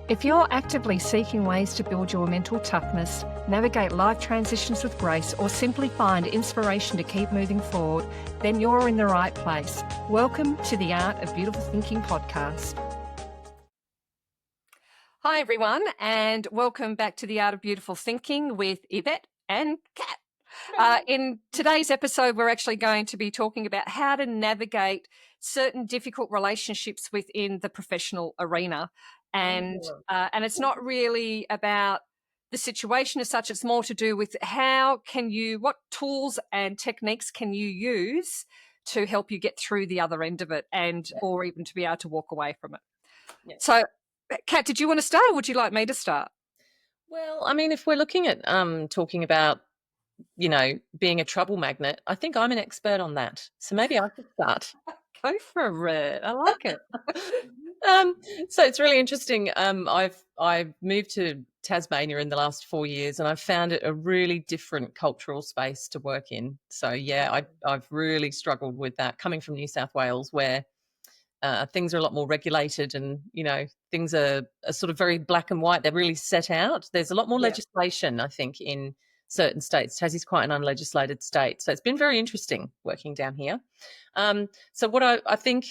If you're actively seeking ways to build your mental toughness, navigate life transitions with grace, or simply find inspiration to keep moving forward, then you're in the right place. Welcome to the Art of Beautiful Thinking podcast. Hi, everyone, and welcome back to the Art of Beautiful Thinking with Yvette and Cat. In today's episode, we're actually going to be talking about how to navigate certain difficult relationships within the professional arena. And it's not really about the situation as such. It's more to do with what tools and techniques can you use to help you get through the other end of it or even to be able to walk away from it. Yeah. So, Kat, did you want to start or would you like me to start? Well, I mean, if we're looking at talking about, being a trouble magnet, I think I'm an expert on that. So maybe I could start. Go for it. I like it. So it's really interesting. I've moved to Tasmania in the last 4 years, and I've found it a really different cultural space to work in. So yeah, I've really struggled with that coming from New South Wales, where things are a lot more regulated, and things are sort of very black and white. They're really set out. There's a lot more legislation, I think, in certain states. Tassie's quite an unlegislated state, so it's been very interesting working down here. So what I think,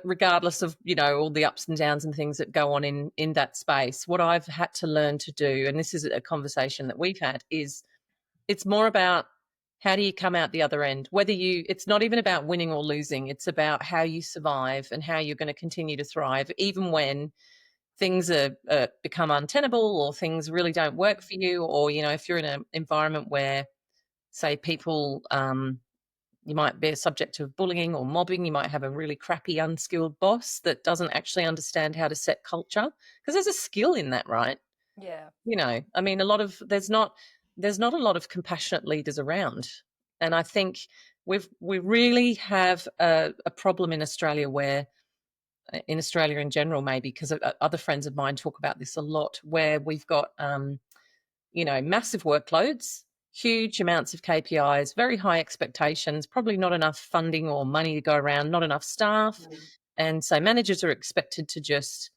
regardless of all the ups and downs and things that go on in that space, what I've had to learn to do, and this is a conversation that we've had, is it's more about how do you come out the other end. It's not even about winning or losing. It's about how you survive and how you're going to continue to thrive, even when things become untenable or things really don't work for you, or if you're in an environment where, say, people you might be a subject of bullying or mobbing. You might have a really crappy, unskilled boss that doesn't actually understand how to set culture, because there's a skill in that, right? Yeah. I mean, there's not a lot of compassionate leaders around, and I think we really have a problem in Australia, in Australia in general, maybe because other friends of mine talk about this a lot, where we've got massive workloads, huge amounts of KPIs, very high expectations, probably not enough funding or money to go around, not enough staff. And so managers are expected to just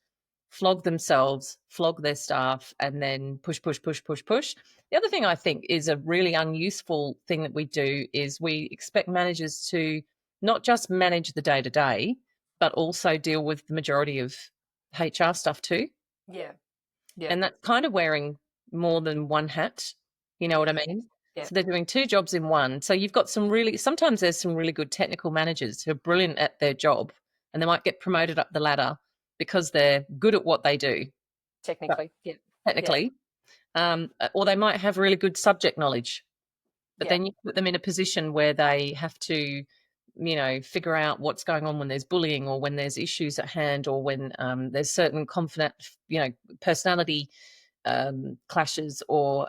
flog themselves, flog their staff, and then push. The other thing I think is a really unuseful thing that we do is we expect managers to not just manage the day-to-day, but also deal with the majority of HR stuff too. Yeah. And that's kind of wearing more than one hat. You know what I mean? Yeah. So they're doing two jobs in one. So you've got sometimes there's some really good technical managers who are brilliant at their job, and they might get promoted up the ladder because they're good at what they do. Technically. Or they might have really good subject knowledge, but then you put them in a position where they have to, figure out what's going on when there's bullying, or when there's issues at hand, or when there's certain confident, personality clashes, or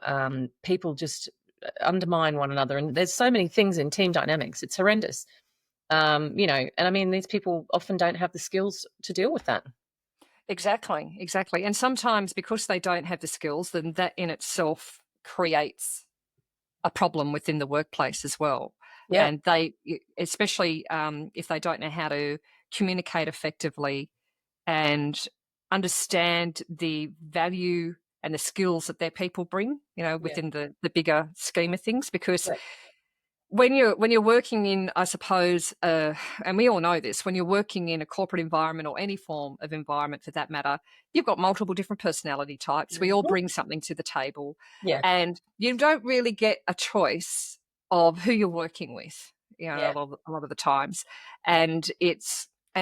people just undermine one another. And there's so many things in team dynamics. It's horrendous. And I mean, these people often don't have the skills to deal with that. Exactly. And sometimes because they don't have the skills, then that in itself creates a problem within the workplace as well. Yeah. And they, especially if they don't know how to communicate effectively and understand the value and the skills that their people bring, within the bigger scheme of things. Because when you're working in, I suppose, and we all know this, when you're working in a corporate environment or any form of environment for that matter, you've got multiple different personality types. We all bring something to the table, and you don't really get a choice of who you're working with, a lot of the times, and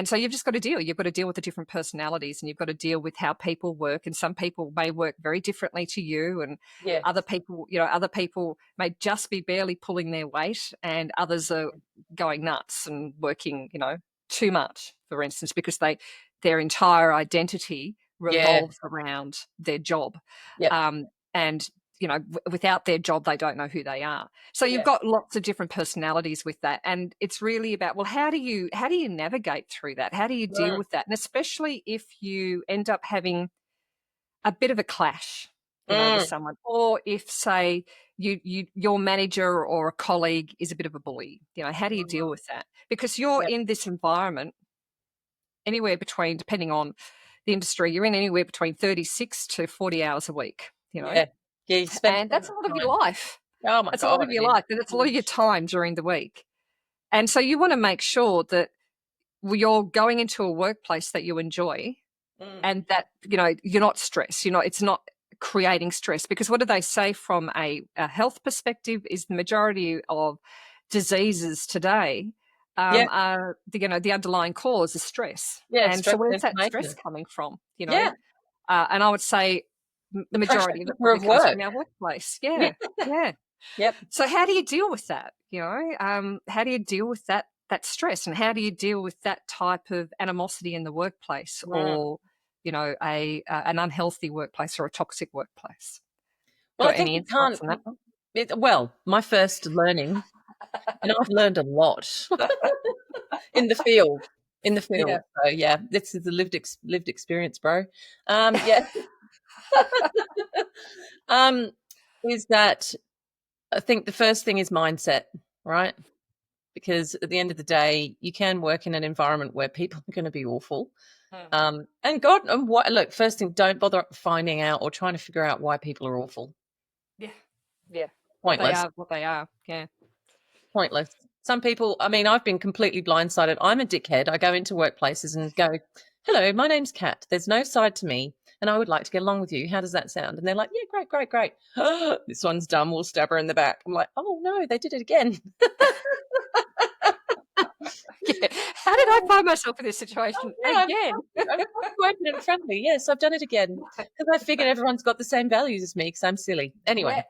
so you've just got to deal. You've got to deal with the different personalities, and you've got to deal with how people work. And some people may work very differently to you, and other people may just be barely pulling their weight, and others are going nuts and working, too much, for instance, because their entire identity revolves around their job. And without their job, they don't know who they are. So you've got lots of different personalities with that. And it's really about, well, how do you navigate through that? How do you deal with that? And especially if you end up having a bit of a clash, with someone, or if, say, your manager or a colleague is a bit of a bully, how do you deal with that? Because you're in this environment anywhere between, depending on the industry you're in, anywhere between 36 to 40 hours a week, Yeah. You spend and that's a lot of your life. Oh my That's a God, lot of your life, and it's a lot of your time during the week. And so you want to make sure that you're going into a workplace that you enjoy, and that, you're not stressed. It's not creating stress, because what do they say from a health perspective is the majority of diseases today are the underlying cause is stress. Yeah, and so stress and where's that stress inflammation. coming from? Yeah. And I would say the The pressure majority of it cooker probably of comes work. from our workplace. Yeah. Yeah. Yep. So how do you deal with that? How do you deal with that stress, and how do you deal with that type of animosity in the workplace, or an unhealthy workplace or a toxic workplace? Well, I Got think any you insights can't. on that? Well, my first learning, and I've learned a lot in the field. In the Yeah. field. So yeah, this is a lived experience, bro. Yeah. Is that I think the first thing is mindset, right? Because at the end of the day, you can work in an environment where people are going to be awful. And God, and look, first thing, don't bother finding out or trying to figure out why people are awful. Yeah. Pointless. What they are. Yeah. Pointless. Some people, I mean, I've been completely blindsided. I'm a dickhead. I go into workplaces and go, hello, my name's Kat. There's no side to me, and I would like to get along with you. How does that sound? And they're like, yeah, great, great, great. This one's dumb. We'll stab her in the back. I'm like, oh, no, they did it again. Yeah. How did I find myself in this situation again? I'm open and friendly. Yes, I've done it again because I figured everyone's got the same values as me because I'm silly. Anyway.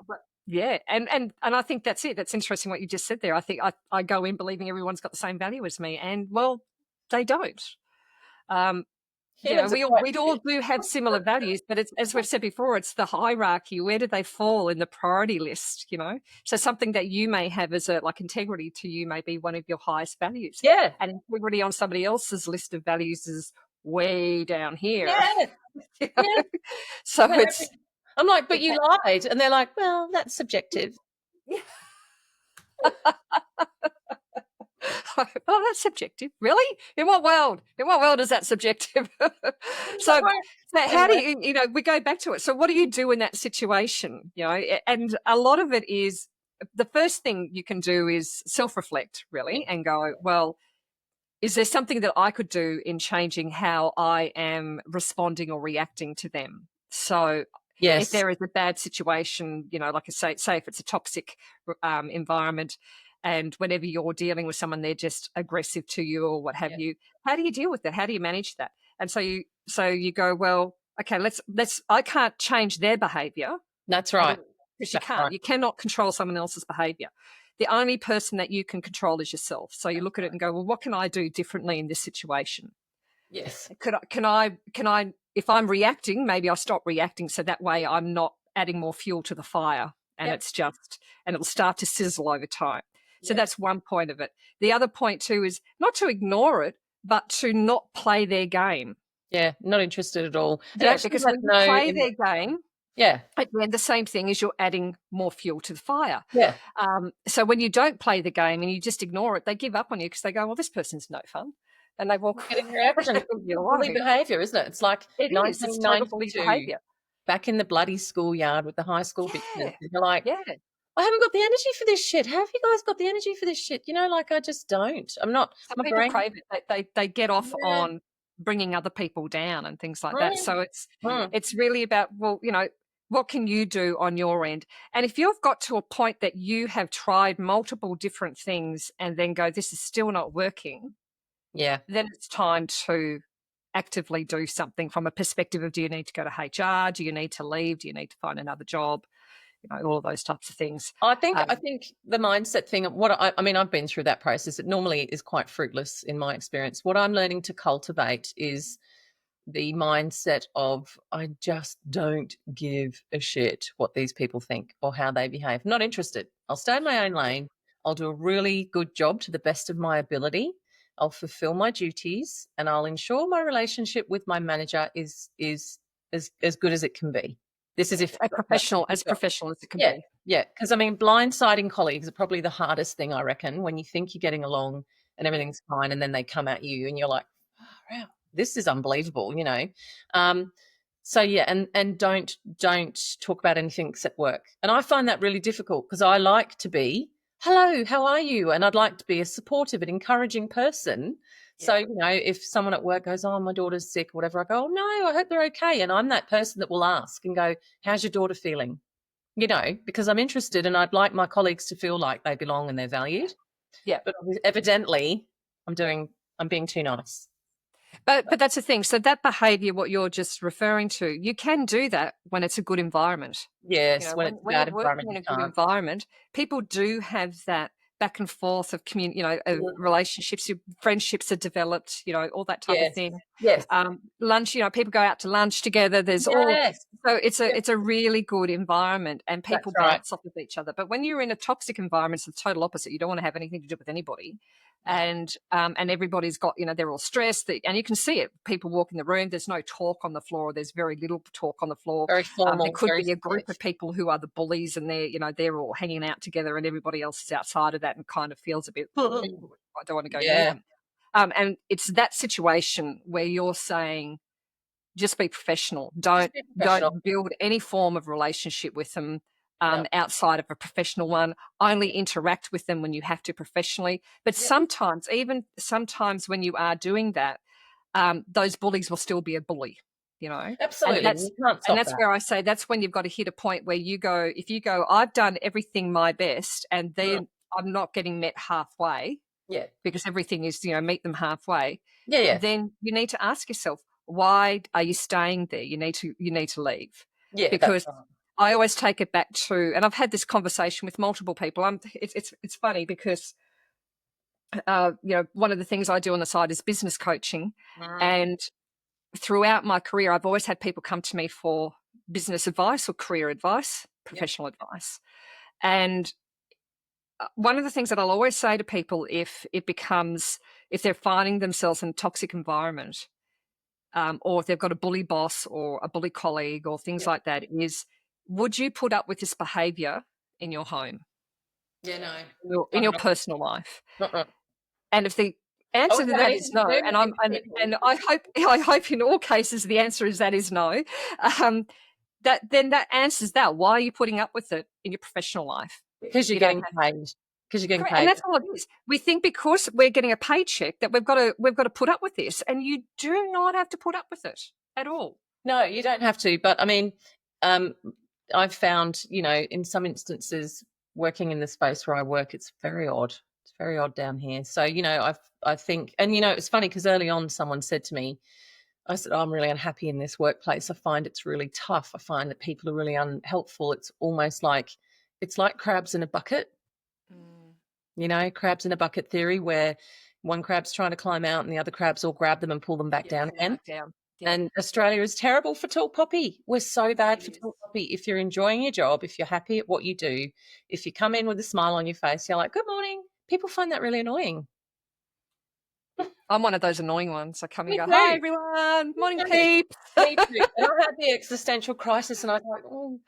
Yeah, and I think that's it. That's interesting what you just said there. I think I go in believing everyone's got the same value as me, and well, they don't. We all do have similar values, but it's, as we've said before, it's the hierarchy. Where do they fall in the priority list? So something that you may have as integrity to you may be one of your highest values. Yeah, and integrity on somebody else's list of values is way down here. Yeah, yeah. So I'm like, but you lied, and they're like, well, that's subjective. Oh, that's subjective. Really? In what world? In what world is that subjective? So how do you, we go back to it. So what do you do in that situation? And a lot of it is, the first thing you can do is self-reflect, really, and go, well, is there something that I could do in changing how I am responding or reacting to them? So if there is a bad situation, like I say if it's a toxic environment, and whenever you're dealing with someone, they're just aggressive to you or what have you, how do you deal with that? How do you manage that? And so you go, well, okay, I can't change their behavior. That's right. Because you can't. Right. You cannot control someone else's behavior. The only person that you can control is yourself. So you look at it and go, well, what can I do differently in this situation? Yes. Can I, if I'm reacting, maybe I'll stop reacting, so that way I'm not adding more fuel to the fire, and it'll start to sizzle over time. So that's one point of it. The other point too is not to ignore it, but to not play their game. Yeah, not interested at all. Yeah, because when you play their game, again, the same thing is you're adding more fuel to the fire. Yeah. So when you don't play the game and you just ignore it, they give up on you because they go, well, this person's no fun. And they walk. Getting reaction. Bully behaviour, isn't it? It's like it is. It's total bully behaviour. Back in the bloody schoolyard with the high school bitches. You're like, I haven't got the energy for this shit. How have you guys got the energy for this shit? I just don't. I'm not. Some people crave it. They get off on bringing other people down and things like that. So it's really about, well, what can you do on your end? And if you've got to a point that you have tried multiple different things and then go, this is still not working, then it's time to actively do something from a perspective of, do you need to go to HR? Do you need to leave? Do you need to find another job? All of those types of things. I think the mindset thing, I've been through that process. It normally is quite fruitless in my experience. What I'm learning to cultivate is the mindset of, I just don't give a shit what these people think or how they behave. I'm not interested. I'll stay in my own lane. I'll do a really good job to the best of my ability. I'll fulfill my duties, and I'll ensure my relationship with my manager is as good as it can be. This is as professional as it can be. Yeah, because blindsiding colleagues are probably the hardest thing, I reckon, when you think you're getting along and everything's fine, and then they come at you and you're like, oh, wow. this is unbelievable, you know. So yeah, and don't talk about anything except work. And I find that really difficult because I like to be, hello, how are you? And I'd like to be a supportive and encouraging person. So, you know, if someone at work goes, oh, my daughter's sick or whatever, I go, oh no, I hope they're okay. And I'm that person that will ask and go, how's your daughter feeling? You know, because I'm interested and I'd like my colleagues to feel like they belong and they're valued. Yeah. But evidently I'm being too nice. But that's the thing. So that behaviour, what you're just referring to, you can do that when it's a good environment. Yes, You know, when it's a when bad you're working environment, in you a good can't. environment, people do have that back and forth of relationships, friendships are developed, you know, all that type of Yes. thing. Yes. Lunch, you know, people go out to lunch together. There's all, Yes. so it's a really good environment, and people That's right. bounce off of each other. But when you're in a toxic environment, it's the total opposite. You don't want to have anything to do with anybody. And everybody's got, you know, they're all stressed, and you can see it. People walk in the room, there's no talk on the floor, there's very little talk on the floor. Very formal. There could Very be a group stiff. of people who are the bullies, and they're, you know, they're all hanging out together, and everybody else is outside of that and kind of feels a bit, I don't want to go near them. And it's that situation where you're saying, just be professional. Don't build any form of relationship with them outside of a professional one. Only interact with them when you have to professionally. But sometimes when you are doing that, those bullies will still be a bully, you know. Absolutely. And that's where I say that's when you've got to hit a point where you go, if you go, I've done everything my best, and then I'm not getting met halfway. Yeah. Because everything is, you know, meet them halfway. Yeah, yeah. Then you need to ask yourself, why are you staying there? You need to leave. Yeah. Because I always take it back to, and I've had this conversation with multiple people. It's funny because you know, one of the things I do on the side is business coaching, and throughout my career, I've always had people come to me for business advice or career advice, professional advice, and one of the things that I'll always say to people if they're finding themselves in a toxic environment, or if they've got a bully boss or a bully colleague or things like that, is, would you put up with this behaviour in your home? Yeah, no. In your personal life? Uh-uh. And if the answer to that is no, and I hope in all cases the answer is no, that answers that. Why are you putting up with it in your professional life? Because you're getting paid. Because you're getting paid. And that's all it is. We think because we're getting a paycheck that we've got to put up with this, and you do not have to put up with it at all. No, you don't have to. But I mean, I've found, you know, in some instances, working in the space where I work, it's very odd. It's very odd down here. So, you know, I think, and you know, it's funny because early on someone said to me, I said, I'm really unhappy in this workplace. I find it's really tough. I find that people are really unhelpful. It's almost like, it's like crabs in a bucket. You know, crabs in a bucket theory, where one crab's trying to climb out and the other crabs all grab them and pull them back down again. Yeah. And Australia is terrible for tall poppy. We're so bad for tall poppy. If you're enjoying your job, if you're happy at what you do, if you come in with a smile on your face, you're like, good morning. People find that really annoying. I'm one of those annoying ones. I come and go, hi, everyone. Morning, peeps. Me too. And I had the existential crisis and I was like, oh,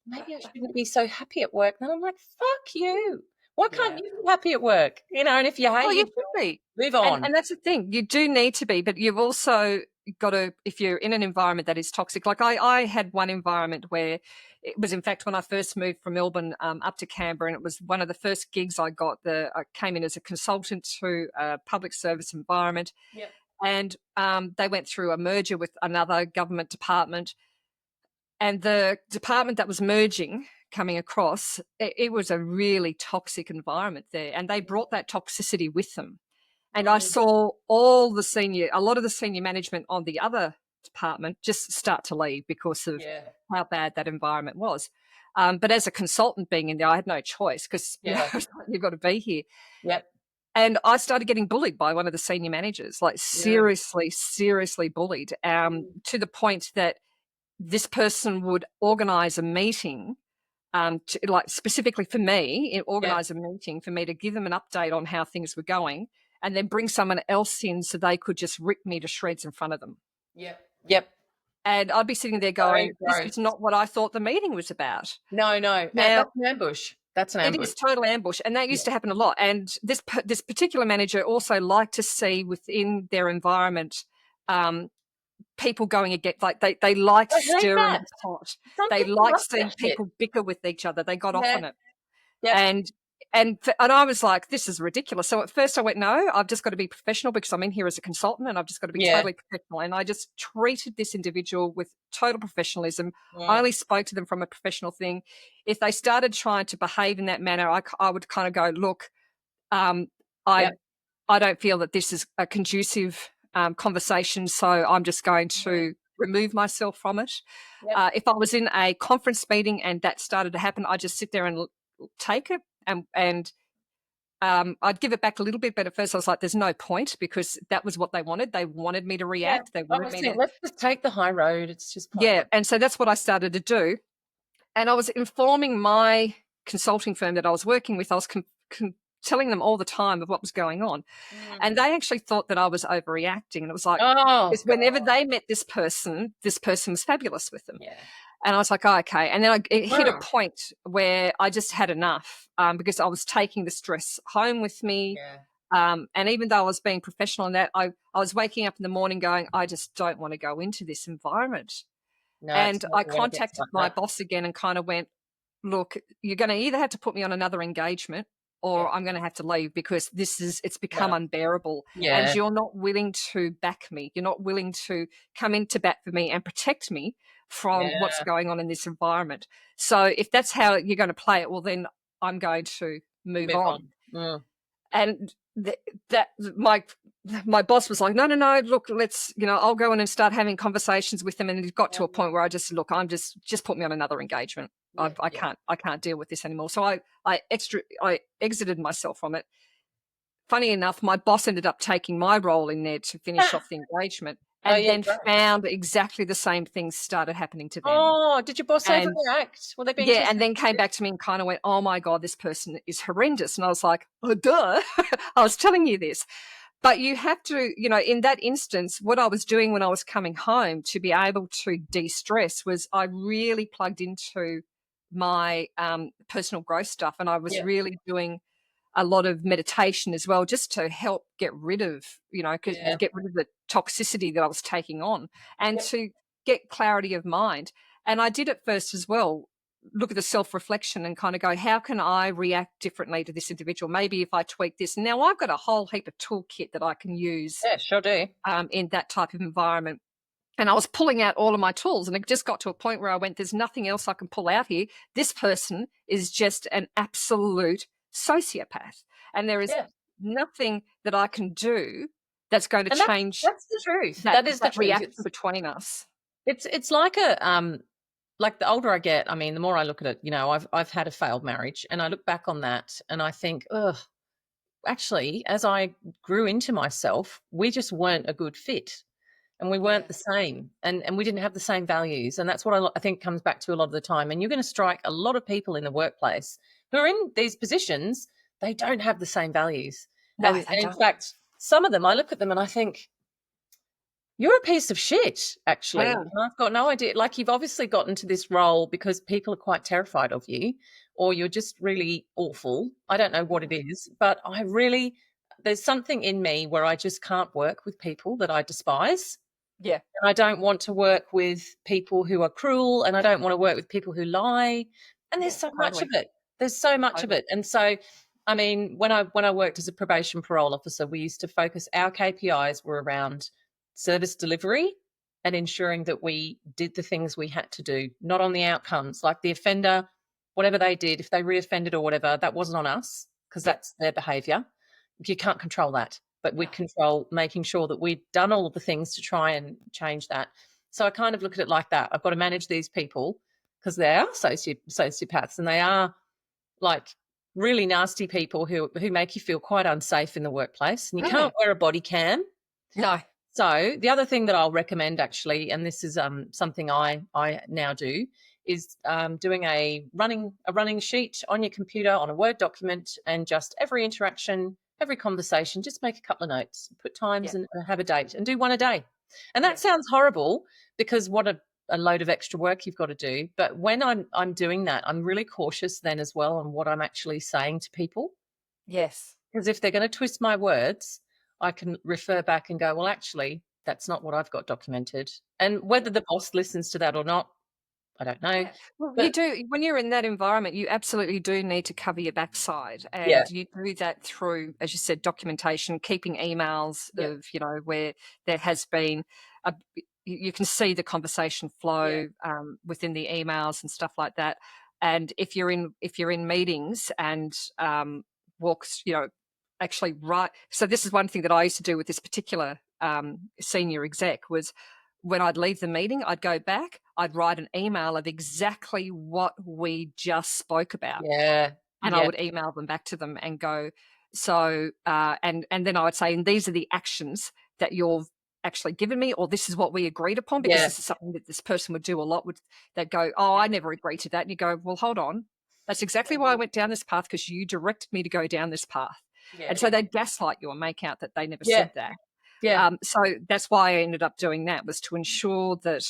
maybe I shouldn't be so happy at work. And I'm like, fuck you. Why can't you be happy at work? You know, and if you hate you should be. Move on. And that's the thing. You do need to be, but you've also got to, if you're in an environment that is toxic, like I had one environment where it was, in fact, when I first moved from Melbourne up to Canberra, and it was one of the first gigs I got. I came in as a consultant to a public service environment. Yep. And they went through a merger with another government department. And the department that was merging, coming across, it was a really toxic environment there. And they brought that toxicity with them. And I saw a lot of the senior management on the other department just start to leave because of how bad that environment was. But as a consultant being in there, I had no choice because you've got to be here. Yep. And I started getting bullied by one of the senior managers, like seriously bullied, to the point that this person would organise a meeting, like specifically for me, organise a meeting for me to give them an update on how things were going, and then bring someone else in so they could just rip me to shreds in front of them. Yep. And I'd be sitting there going, this is not what I thought the meeting was about. No. Now, that's an ambush. That's an ambush. It is total ambush. And that used to happen a lot. And this particular manager also liked to see within their environment people going against, like they liked I hate stirring that. the pot. Some They people liked love seeing that shit. people bicker with each other. They got off Yeah. on it. Yep. And I was like, this is ridiculous. So at first I went, no, I've just got to be professional because I'm in here as a consultant and I've just got to be totally professional. And I just treated this individual with total professionalism. I only spoke to them from a professional thing. If they started trying to behave in that manner, I would kind of go, look, I don't feel that this is a conducive conversation, so I'm just going to remove myself from it. If I was in a conference meeting and that started to happen, I'd just sit there and take it, and I'd give it back a little bit, but at first I was like, there's no point, because that was what they wanted. They wanted me to react. They wanted me to... Let's just take the high road. It's just pointless. Yeah, and so that's what I started to do. And I was informing my consulting firm that I was working with. I was telling them all the time of what was going on. And they actually thought that I was overreacting. And it was like, because whenever they met this person was fabulous with them. Yeah. And I was like, oh, okay. And then it hit a point where I just had enough, because I was taking the stress home with me. Yeah. And even though I was being professional in that, I was waking up in the morning going, I just don't want to go into this environment. No, and I contacted my boss again and kind of went, look, you're going to either have to put me on another engagement, or I'm going to have to leave, because it's become unbearable. Yeah. And you're not willing to back me. You're not willing to come in to bat for me and protect me from what's going on in this environment. So if that's how you're going to play it, well, then I'm going to move on. And my boss was like, no, look, let's, I'll go in and start having conversations with them. And it got to a point where I just, look, I'm just put me on another engagement. I can't deal with this anymore. So I exited myself from it. Funny enough, my boss ended up taking my role in there to finish off the engagement, and then found exactly the same things started happening to them. Oh, did your boss overreact? Were they being and then came back to me and kind of went, oh my God, this person is horrendous. And I was like, oh, duh, I was telling you this. But you have to, in that instance, what I was doing when I was coming home to be able to de-stress was I really plugged into my personal growth stuff, and I was really doing a lot of meditation as well, just to help get rid of, get rid of the toxicity that I was taking on, and to get clarity of mind. And I did at first as well, look at the self-reflection and kind of go, how can I react differently to this individual? Maybe if I tweak this. Now I've got a whole heap of toolkit that I can use. Yeah, sure do. In that type of environment. And I was pulling out all of my tools, and it just got to a point where I went, there's nothing else I can pull out here. This person is just an absolute sociopath. And there is nothing that I can do that's going to change. That's the truth. That is the truth. Reaction between us. It's like like the older I get, I mean, the more I look at it, I've had a failed marriage, and I look back on that and I think, actually, as I grew into myself, we just weren't a good fit, and we weren't the same, and we didn't have the same values. And that's what I think comes back to a lot of the time. And you're going to strike a lot of people in the workplace who are in these positions, they don't have the same values. No, and in fact, some of them, I look at them and I think, you're a piece of shit, actually. Yeah. And I've got no idea. Like, you've obviously gotten to this role because people are quite terrified of you, or you're just really awful. I don't know what it is, but there's something in me where I just can't work with people that I despise. Yeah. And I don't want to work with people who are cruel, and I don't want to work with people who lie. And there's so much of it. There's so much of it. And so, I mean, when I worked as a probation parole officer, we used to focus, our KPIs were around service delivery and ensuring that we did the things we had to do, not on the outcomes. Like the offender, whatever they did, if they reoffended or whatever, that wasn't on us, because that's their behaviour. You can't control that, but we'd control making sure that we'd done all of the things to try and change that. So I kind of look at it like that. I've got to manage these people because they are sociopaths, and they are like really nasty people who make you feel quite unsafe in the workplace, and you can't wear a body cam. No. So the other thing that I'll recommend, actually, and this is something I now do, is doing a running sheet on your computer on a Word document, and just every interaction, every conversation, just make a couple of notes, put times and have a date, and do one a day. And that sounds horrible, because what a load of extra work you've got to do. But when I'm doing that, I'm really cautious then as well on what I'm actually saying to people. Yes. Because if they're going to twist my words, I can refer back and go, well, actually, That's not what I've got documented. And whether the boss listens to that or not, I don't know. Yeah. Well, you But do when you're in that environment, you absolutely do need to cover your backside, yeah, and you do that through, as you said, documentation, keeping emails yeah, of, where there has been a you can see the conversation yeah, flow within the emails and stuff like that. And if you're in meetings and walks, actually write. So this is one thing that I used to do with this particular senior exec was when I'd leave the meeting, I'd go back, I'd write an email of exactly what we just spoke about. yeah, And I yeah, would email them back to them and go, so, and then I would say, and these are the actions that you've actually given me, or this is what we agreed upon, because yeah, this is something that this person would do a lot. They'd go, oh, I never agreed to that. And you go, well, hold on. That's exactly why I went down this path, because you directed me to go down this path. yeah, And so they'd gaslight you and make out that they never yeah, said that. yeah, So that's why I ended up doing that, was to ensure that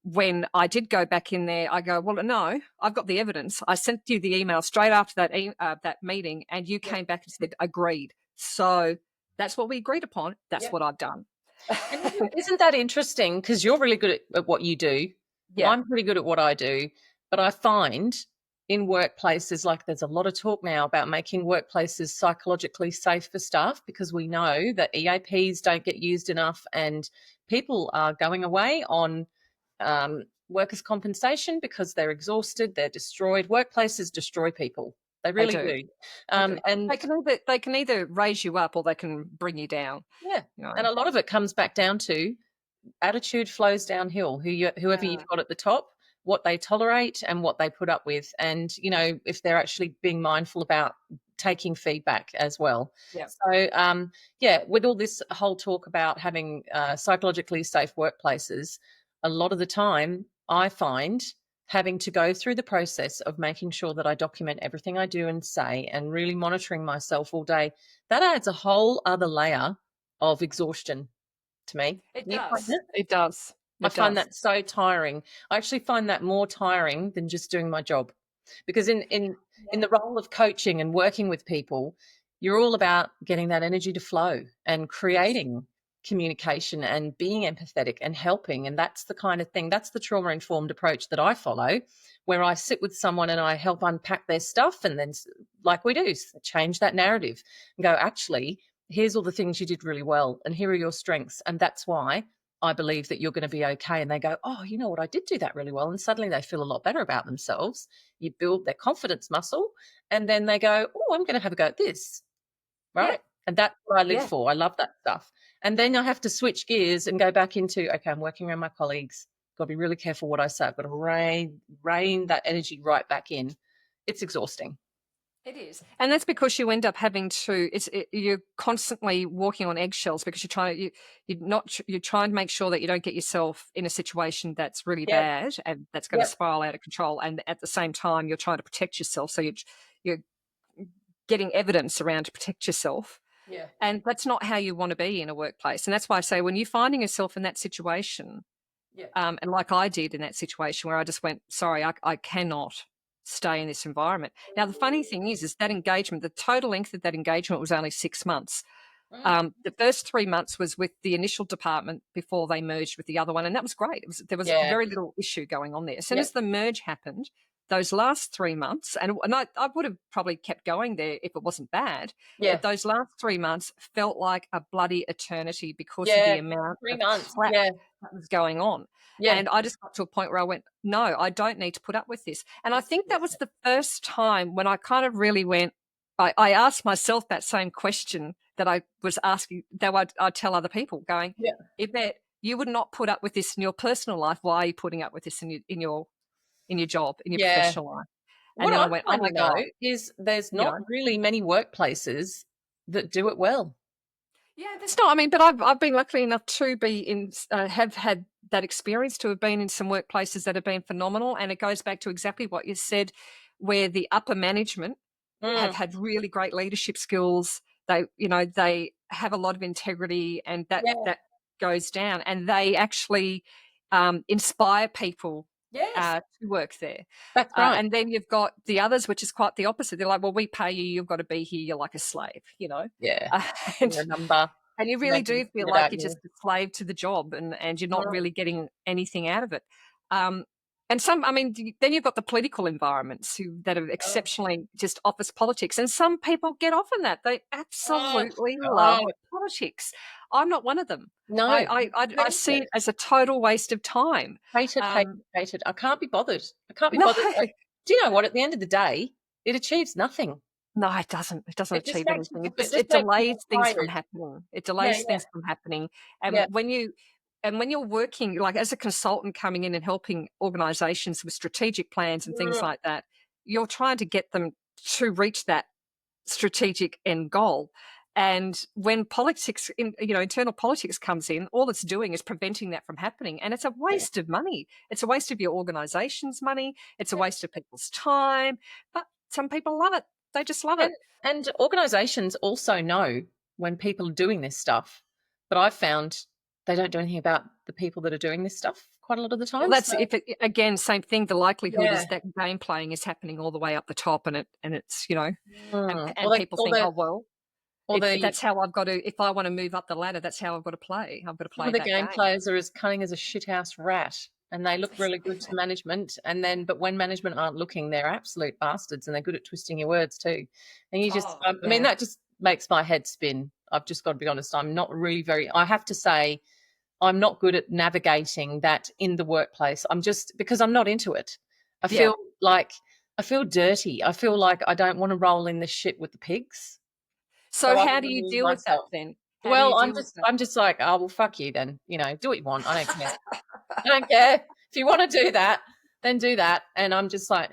when I did go back in there, I go, well, no, I've got the evidence. I sent you the email straight after that meeting, and you yeah, came back and said, agreed. So that's what we agreed upon. That's yeah. what I've done. And isn't that interesting? Because you're really good at what you do. Yeah, I'm pretty good at what I do. But I find in workplaces, like there's a lot of talk now about making workplaces psychologically safe for staff, because we know that EAPs don't get used enough and people are going away on workers' compensation because they're exhausted, they're destroyed. Workplaces destroy people. They they really do. do. They do. And They can either raise you up or they can bring you down. yeah, You know. and a lot of it comes back down to attitude flows downhill. Whoever Yeah. you've got at the top, what they tolerate and what they put up with, and if they're actually being mindful about taking feedback as well. Yeah. So yeah, with all this whole talk about having psychologically safe workplaces, a lot of the time I find having to go through the process of making sure that I document everything I do and say and really monitoring myself all day, that adds a whole other layer of exhaustion to me. It Do you find does. it? It does. I It find does. that so tiring. I actually find that more tiring than just doing my job. Because in Yeah. the role of coaching and working with people, you're all about getting that energy to flow and Yes. creating communication and being empathetic and helping. And that's the kind of thing, that's the trauma informed approach that I follow, where I sit with someone and I help unpack their stuff and then, like we do, change that narrative and go, actually, here's all the things you did really well and here are your strengths. And that's why I believe that you're going to be okay. And they go, oh, you know what? I did do that really well. And suddenly they feel a lot better about themselves. You build their confidence muscle. And then they go, oh, I'm going to have a go at this. Yeah. Right. And that's what I live Yeah. for. I love that stuff. And then I have to switch gears and go back into, okay, I'm working around my colleagues. Got to be really careful what I say. I've got to rein that energy right back in. It's exhausting. It is, and that's because you end up having to. You're constantly walking on eggshells because you're trying to make sure that you don't get yourself in a situation that's really Yeah. bad and that's going to Yep. spiral out of control. And at the same time, you're trying to protect yourself, so you're getting evidence around to protect yourself. Yeah. And that's not how you want to be in a workplace. And that's why I say when you're finding yourself in that situation, Yeah. and like I did in that situation where I just went, sorry, I cannot stay in this environment. Now, the funny thing is that engagement, the total length of that engagement was only 6 months. Mm. The first 3 months was with the initial department before they merged with the other one, and that was great. There was Yeah. very little issue going on there. As soon Yep. as the merge happened, those last 3 months, and I would have probably kept going there if it wasn't bad, Yeah. but those last 3 months felt like a bloody eternity because of the Yeah. amount Three of months. crap Yeah. that was going on. Yeah. And I just got to a point where I went, no, I don't need to put up with this. And I think that was the first time when I kind of really went, I asked myself that same question that I was asking, that I'd tell other people, going, Yeah. Yvette, you would not put up with this in your personal life. Why are you putting up with this in your job, in your Yeah. professional life? And What then I I'm went, oh my finding though God, is there's you not know. really many workplaces that do it well. Yeah, that's not. I mean, but I've been lucky enough to be in, have had that experience, to have been in some workplaces that have been phenomenal, and it goes back to exactly what you said, where the upper management have Mm. had really great leadership skills. They have a lot of integrity, and that Yeah. that goes down, and they actually inspire people Yes, to work there. that's right. And then you've got the others, which is quite the opposite. They're like, well, we pay you, you've got to be here, you're like a slave, Yeah. Uh, and You're a number. And you really making do feel shit like about you're you. just a slave to the job and you're not Mm. really getting anything out of it. Um, and I mean, then you've got the political environments that are Oh, exceptionally just office politics. And some people get off on that. They oh, absolutely love God. politics. I'm not one of them. No, I hate see it. it as a total waste of time. Hate it, hate Um, it, hate it. I can't be bothered. I can't be no, bothered. Do you know what? At the end of the day, it achieves nothing. no, it doesn't. It doesn't It just achieve makes anything. it just It makes delays people things from tired. happening. It Yeah, delays yeah, things from happening. And yeah. when you're working like as a consultant coming in and helping organizations with strategic plans and things Mm, like that, you're trying to get them to reach that strategic end goal. And when politics, internal politics comes in, all it's doing is preventing that from happening. And it's a yeah, waste of money. It's a waste of your organization's money. It's a yeah. waste of people's time. But some people love it. They just love And it. and organizations also know when people are doing this stuff, but I've found they don't do anything about the people that are doing this stuff quite a lot of the Well, time. that's So if it again, same thing. The likelihood yeah. is that game playing is happening all the way up the top, and it's Mm. and people Or think, the oh well, or that's how I've got to. If I want to move up the ladder, that's how I've got to play. I've got to some play of the that game game. players are as cunning as a shithouse rat, and they look really good to management. But when management aren't looking, they're absolute bastards, and they're good at twisting your words too. And you just, Oh I mean, yeah. that just makes my head spin. I've just got to be honest. I'm not really very. I have to say, I'm not good at navigating that in the workplace. I'm just because I'm not into it. I Yeah. feel like I feel dirty. I feel like I don't want to roll in this shit with the pigs. So So I how want do to you remove deal with that myself. then? How do you Well, deal with that? I'm just like, oh well, fuck you then. Do what you want. I don't care. I don't care. If you want to do that, then do that. And I'm just like,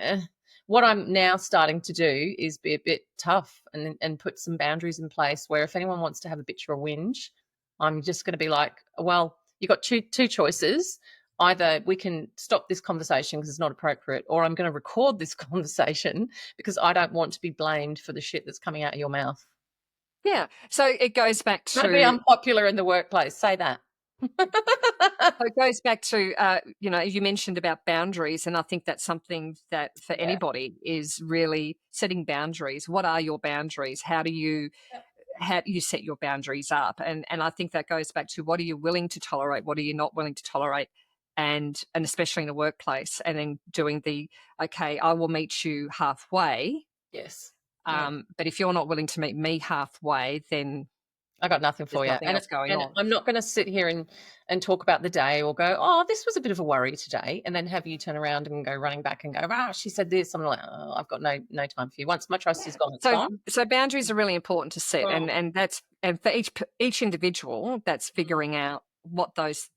what I'm now starting to do is be a bit tough and put some boundaries in place where if anyone wants to have a bitch or a whinge, I'm just going to be like, well, you got two choices. Either we can stop this conversation because it's not appropriate, or I'm going to record this conversation because I don't want to be blamed for the shit that's coming out of your mouth. Yeah. So it goes back Got to be to unpopular in the workplace. Say that. So it goes back to, you mentioned about boundaries, and I think that's something that for Yeah. anybody is really setting boundaries. What are your boundaries? How do you set your boundaries up? And I think that goes back to what are you willing to tolerate? What are you not willing to tolerate? And especially in a workplace, and then doing okay, I will meet you halfway. Yes. Yeah. But if you're not willing to meet me halfway, then I got nothing there's for you. nothing else going And on. I'm not going to sit here and talk about the day or go, oh, this was a bit of a worry today, and then have you turn around and go running back and go, she said this. I'm like, oh, I've got no time for you. Once my trust is gone, it's So, gone. so boundaries are really important to set, Oh, and for each individual, that's mm, figuring out what those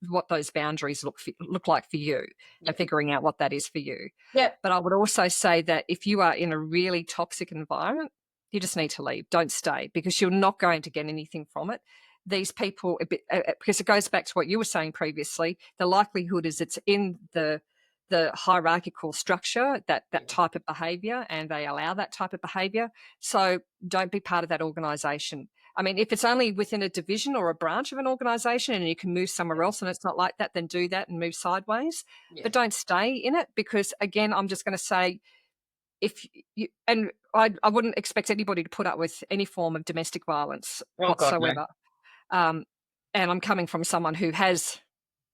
boundaries look like for you, yeah, and figuring out what that is for you. yeah, But I would also say that if you are in a really toxic environment, you just need to leave. Don't stay because you're not going to get anything from it. These people, because it goes back to what you were saying previously, the likelihood is it's in the hierarchical structure that type of behavior, and they allow that type of behavior. So don't be part of that organization. I mean, if it's only within a division or a branch of an organization and you can move somewhere else and it's not like that, then do that and move sideways. yeah. But don't stay in it because, again, I'm just going to say, if you, and I wouldn't expect anybody to put up with any form of domestic violence Oh God, no. whatsoever. Um, and I'm coming from someone who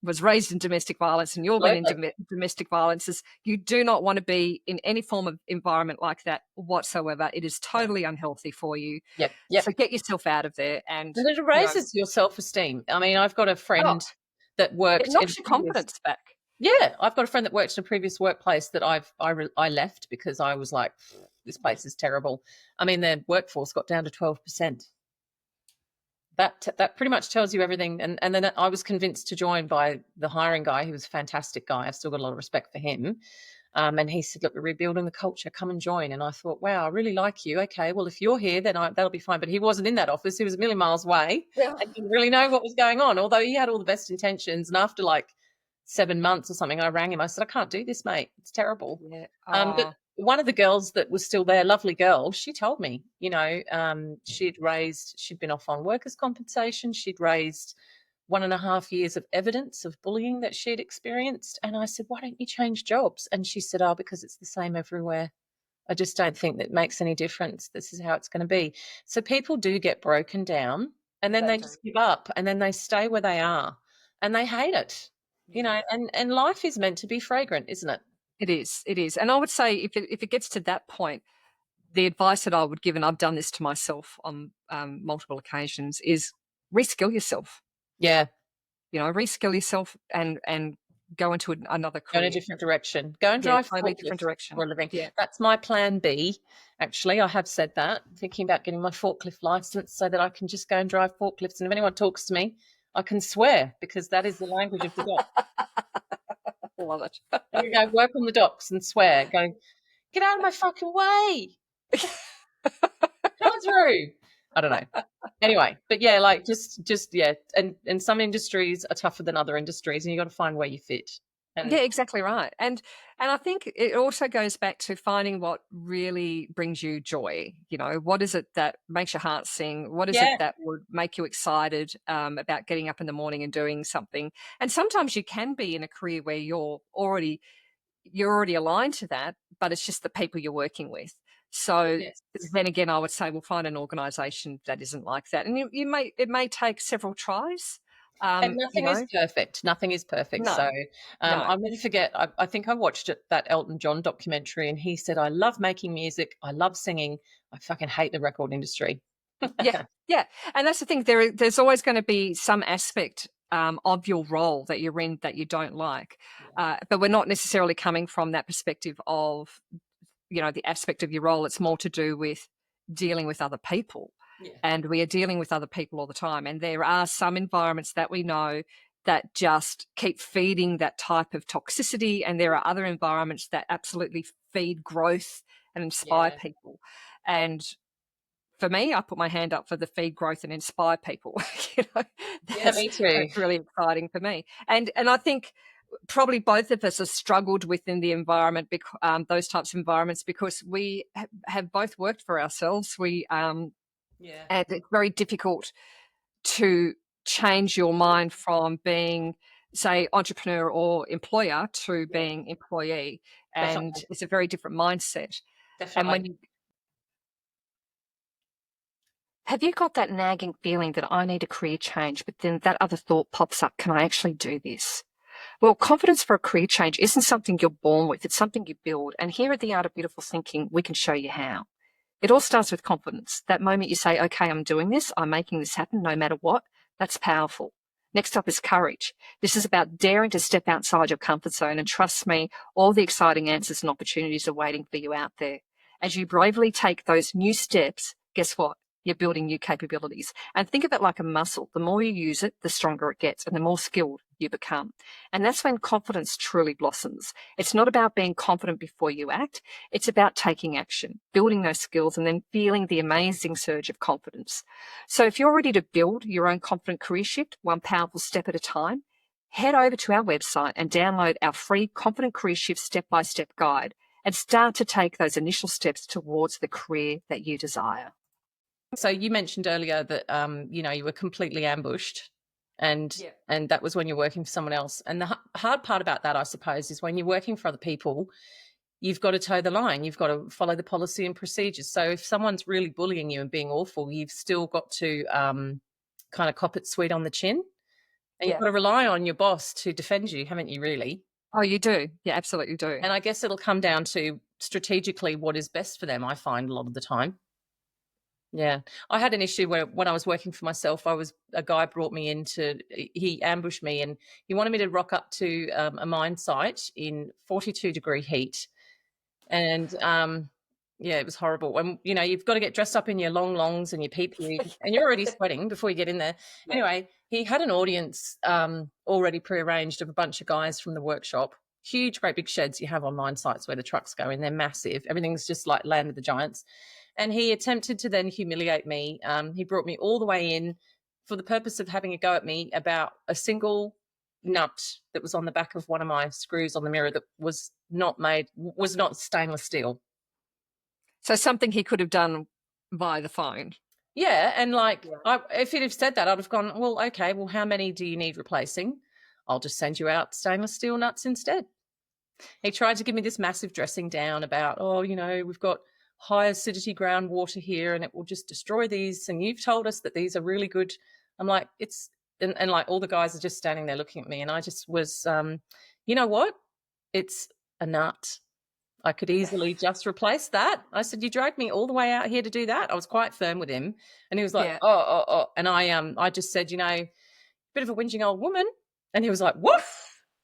was raised in domestic violence, and you've been in Absolutely. domestic violence. You do not want to be in any form of environment like that whatsoever. It is No. totally unhealthy for you. Yep, yep. So get yourself out of there. And And it you know, raises your self-esteem. I mean, I've got a oh, friend that it worked in a knocks your previous. confidence back. Yeah, I've got a friend that worked in a previous workplace that I left because I was like, this place is terrible. I mean, their workforce got down to 12%. That pretty much tells you everything. And then I was convinced to join by the hiring guy. He was a fantastic guy. I've still got a lot of respect for him. And he said, look, we're rebuilding the culture. Come and join. And I thought, wow, I really like you. Okay, well, if you're here, then that'll be fine. But he wasn't in that office. He was a million miles away Yeah. and didn't really know what was going on, although he had all the best intentions. And after like 7 months or something, I rang him. I said, I can't do this, mate. It's terrible. Yeah. But one of the girls that was still there, lovely girl, she told me, she'd been off on workers' compensation. She'd raised 1.5 years of evidence of bullying that she'd experienced. And I said, why don't you change jobs? And she said, oh, because it's the same everywhere. I just don't think that makes any difference. This is how it's going to be. So people do get broken down and then they just give up, and then they stay where they are, and they hate it, you know. And life is meant to be fragrant, isn't it? It is. And I would say if it gets to that point, the advice that I would give, and I've done this to myself on multiple occasions, is reskill yourself. Yeah. Reskill yourself and go into another Go in career. a different direction. Go and drive totally different direction for a living. Yeah. That's my plan B. Actually, I have said that. I'm thinking about getting my forklift license so that I can just go and drive forklifts. And if anyone talks to me, I can swear, because that is the language of the dock. Love it. I'm going to go work on the docks and swear, going, get out of my fucking way. Come through. I don't know. Anyway, but yeah, like just yeah. And some industries are tougher than other industries, and you got to find where you fit. Yeah, exactly right. And I think it also goes back to finding what really brings you joy. What is it that makes your heart sing? What is it that would make you excited about getting up in the morning and doing something? And sometimes you can be in a career where you're already aligned to that, but it's just the people you're working with. So then again, I would say we'll find an organisation that isn't like that. And it may take several tries. And nothing is perfect. Nothing is perfect. No, So no. I'll never forget, I think I watched that Elton John documentary, and he said, I love making music. I love singing. I fucking hate the record industry. Yeah. And that's the thing. There's always going to be some aspect of your role that you're in that you don't like. But we're not necessarily coming from that perspective of, the aspect of your role. It's more to do with dealing with other people. Yeah. And we are dealing with other people all the time. And there are some environments that we know that just keep feeding that type of toxicity. And there are other environments that absolutely feed growth and inspire people. And for me, I put my hand up for the feed growth and inspire people. Me too. That's really exciting for me. And I think probably both of us have struggled within the environment, those types of environments, because we have both worked for ourselves. And it's very difficult to change your mind from being, say, entrepreneur or employer to being employee. And it's a very different mindset. Definitely. Have you got that nagging feeling that I need a career change, but then that other thought pops up, can I actually do this? Well, confidence for a career change isn't something you're born with. It's something you build. And here at the Art of Beautiful Thinking, we can show you how. It all starts with confidence. That moment you say, okay, I'm doing this. I'm making this happen no matter what. That's powerful. Next up is courage. This is about daring to step outside your comfort zone. And trust me, all the exciting answers and opportunities are waiting for you out there. As you bravely take those new steps, guess what? You're building new capabilities. And think of it like a muscle. The more you use it, the stronger it gets and the more skilled you become. And that's when confidence truly blossoms. It's not about being confident before you act. It's about taking action, building those skills, and then feeling the amazing surge of confidence. So if you're ready to build your own confident career shift, one powerful step at a time, head over to our website and download our free Confident Career Shift step-by-step guide and start to take those initial steps towards the career that you desire. So you mentioned earlier that, you were completely ambushed, and that was when you're working for someone else. And the hard part about that, I suppose, is when you're working for other people, you've got to toe the line. You've got to follow the policy and procedures. So if someone's really bullying you and being awful, you've still got to kind of cop it sweet on the chin. And you've got to rely on your boss to defend you, haven't you, really? Oh, you do. You absolutely do. And I guess it'll come down to strategically what is best for them, I find, a lot of the time. Yeah. I had an issue where when I was working for myself, a guy brought me he ambushed me, and he wanted me to rock up to a mine site in 42-degree heat. And it was horrible. And, you've got to get dressed up in your long longs and your PPE, and you're already sweating before you get in there. Yeah. Anyway, he had an audience already prearranged of a bunch of guys from the workshop. Huge, great big sheds you have on mine sites where the trucks go in. They're massive. Everything's just like Land of the Giants. And he attempted to then humiliate me. He brought me all the way in for the purpose of having a go at me about a single nut that was on the back of one of my screws on the mirror that was not stainless steel. So something he could have done via the phone. Yeah. And if he'd have said that, I'd have gone, well, okay, well, how many do you need replacing? I'll just send you out stainless steel nuts instead. He tried to give me this massive dressing down about, we've got high acidity groundwater here and it will just destroy these. And you've told us that these are really good I'm like, and like all the guys are just standing there looking at me, and I just was, you know what? It's a nut. I could easily just replace that. I said, you dragged me all the way out here to do that. I was quite firm with him, and he was like, Yeah. oh. And I just said, bit of a whinging old woman. And he was like, what?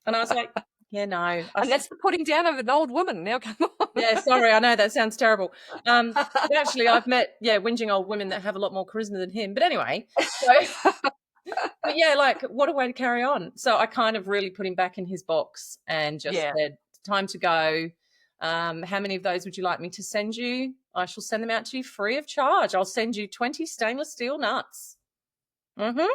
And I was like, yeah, no. And that's the putting down of an old woman. Now, come on. Yeah, sorry, I know that sounds terrible. But actually, I've met, whinging old women that have a lot more charisma than him. But anyway, but yeah, like, what a way to carry on. So I kind of really put him back in his box and just said, time to go. How many of those would you like me to send you? I shall send them out to you free of charge. I'll send you 20 stainless steel nuts. Mm-hmm.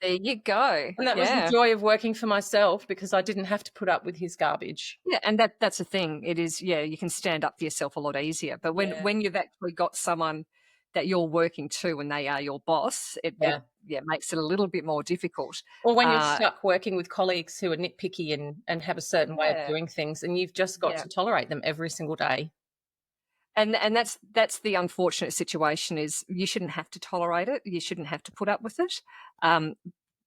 There you go. And that was the joy of working for myself, because I didn't have to put up with his garbage. Yeah, and that's the thing. It is, you can stand up for yourself a lot easier. But when you've actually got someone that you're working to and they are your boss, it makes it a little bit more difficult. Or when you're stuck working with colleagues who are nitpicky and have a certain way of doing things, and you've just got to tolerate them every single day. And that's the unfortunate situation, is you shouldn't have to tolerate it. You shouldn't have to put up with it.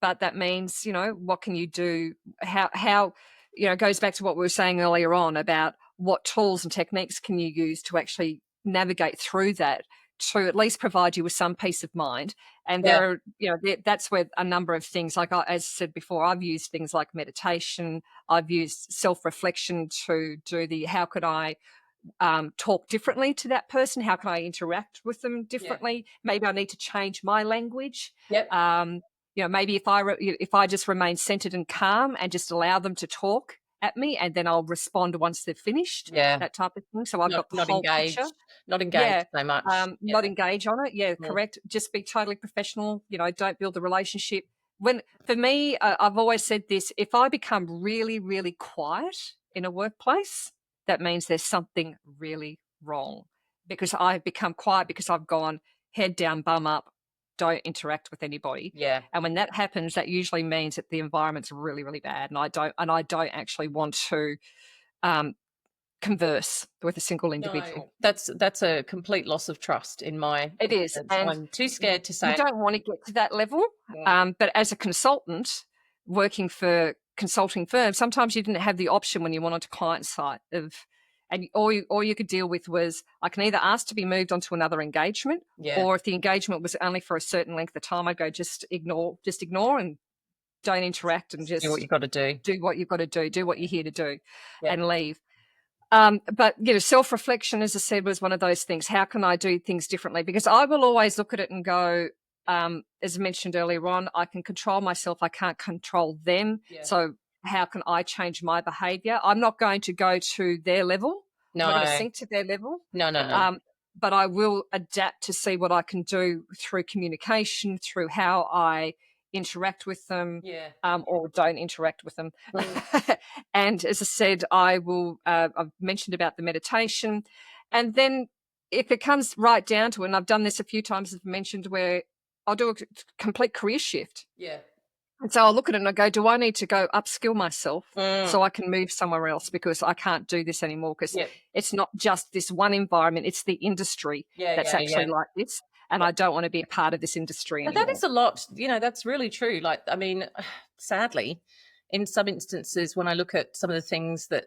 But that means, what can you do? How it goes back to what we were saying earlier on about what tools and techniques can you use to actually navigate through that, to at least provide you with some peace of mind. And there are, that's where a number of things, like as I said before, I've used things like meditation. I've used self-reflection to do how could I talk differently to that person? How can I interact with them differently? Maybe I need to change my language. Maybe if I just remain centered and calm and just allow them to talk at me, and then I'll respond once they've finished. That type of thing. So I've got the whole picture. Not engaged so much. Not engage on it. Correct. Just be totally professional. Don't build the relationship. For me, I've always said this: if I become really, really quiet in a workplace, that means there's something really wrong, because I've become quiet because I've gone head down, bum up, don't interact with anybody. And when that happens, that usually means that the environment's really, really bad, and I don't actually want to converse with a single individual. No, that's a complete loss of trust in my. It is. And I'm too scared to say. You don't want to get to that level. But as a consultant working for consulting firms, sometimes you didn't have the option when you went onto client site and all you could deal with was, I can either ask to be moved onto another engagement, or if the engagement was only for a certain length of time, I'd go just ignore and don't interact, and just do what you've got to do. Do what you've got to do what you're here to do, and leave. But self-reflection, as I said, was one of those things. How can I do things differently? Because I will always look at it and go, as mentioned earlier on, I can control myself. I can't control them. So how can I change my behavior? I'm not going to go to their level. No. I'm not going to sink to their level. No. But I will adapt to see what I can do through communication, through how I interact with them, or don't interact with them. And as I said, I've mentioned about the meditation. And then if it comes right down to it, and I've done this a few times, as I've mentioned, where I'll do a complete career shift. And so I'll look at it and I go, do I need to go upskill myself so I can move somewhere else, because I can't do this anymore, because it's not just this one environment, it's the industry that's actually like this. And I don't want to be a part of this industry anymore. That is a lot. That's really true. Like, I mean, sadly, in some instances, when I look at some of the things that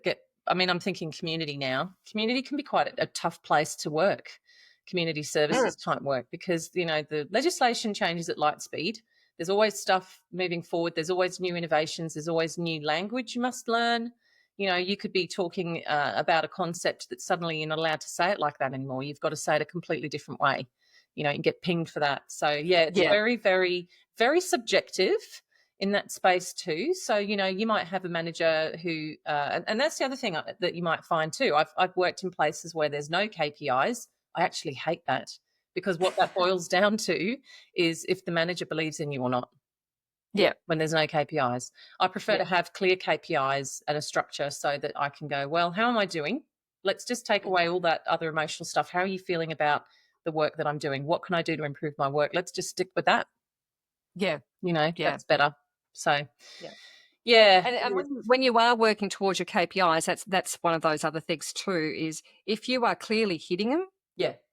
get, I mean, I'm thinking community now. Community can be quite a tough place to work, community services type work, because, the legislation changes at light speed. There's always stuff moving forward. There's always new innovations. There's always new language you must learn. You could be talking about a concept that suddenly you're not allowed to say it like that anymore. You've got to say it a completely different way. You can get pinged for that. So, it's very, very, very subjective in that space too. So, you might have a manager who, and that's the other thing that you might find too. I've worked in places where there's no KPIs. I actually hate that, because what that boils down to is if the manager believes in you or not. When there's no KPIs. I prefer to have clear KPIs and a structure so that I can go, well, how am I doing? Let's just take away all that other emotional stuff. How are you feeling about the work that I'm doing? What can I do to improve my work? Let's just stick with that. That's better. So, And when you are working towards your KPIs, that's one of those other things too, is if you are clearly hitting them,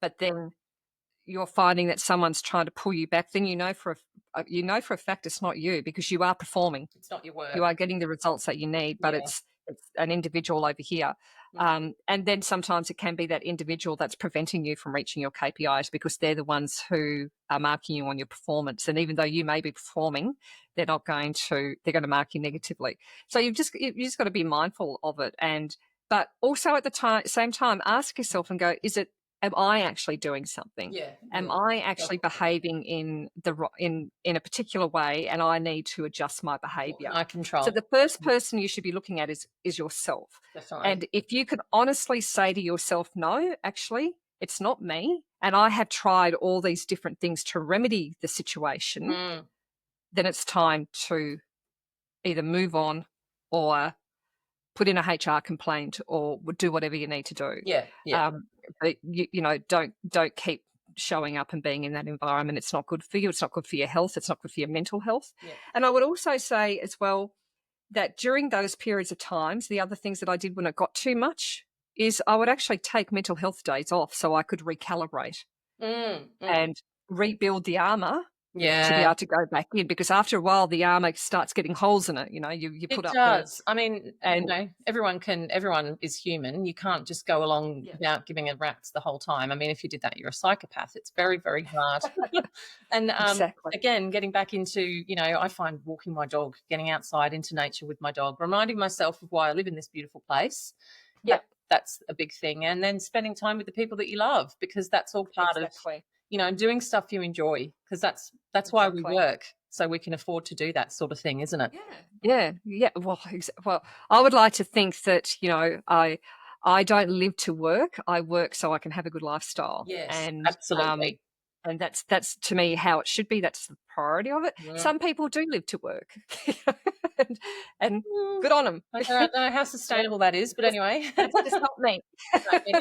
but then you're finding that someone's trying to pull you back, then you know for a fact it's not you, because you are performing. It's not your work. You are getting the results that you need, but it's an individual over here. And then sometimes it can be that individual that's preventing you from reaching your KPIs, because they're the ones who are marking you on your performance. And even though you may be performing, they're going to mark you negatively. So you've just got to be mindful of it. But also at the same time, ask yourself and go, am I actually doing something? Yeah. Am I actually behaving in a particular way, and I need to adjust my behavior? I control. So the first person you should be looking at is yourself. Definitely. And if you can honestly say to yourself, no, actually, it's not me, and I have tried all these different things to remedy the situation, then it's time to either move on or put in a HR complaint or do whatever you need to do. Yeah. But don't keep showing up and being in that environment. It's not good for you. It's not good for your health. It's not good for your mental health. Yeah. And I would also say as well that during those periods of times, the other things that I did when it got too much is I would actually take mental health days off so I could recalibrate and rebuild the armor. To be able to go back in, because after a while the armor starts getting holes in it. You put up. It does. I mean, everyone is human. You can't just go along without giving a rat's the whole time. I mean, if you did that, you're a psychopath. It's very, very hard. And exactly. Again, getting back into, I find walking my dog, getting outside into nature with my dog, reminding myself of why I live in this beautiful place. Yeah, that's a big thing. And then spending time with the people that you love, because that's all part of doing stuff you enjoy, because that's why we work, so we can afford to do that sort of thing, isn't it? Yeah. Well, I would like to think that I don't live to work. I work so I can have a good lifestyle. Yes, and absolutely. And that's to me how it should be. That's the priority of it. Some people do live to work, and good on them. I don't know how sustainable that is, but anyway, it's not me. No, me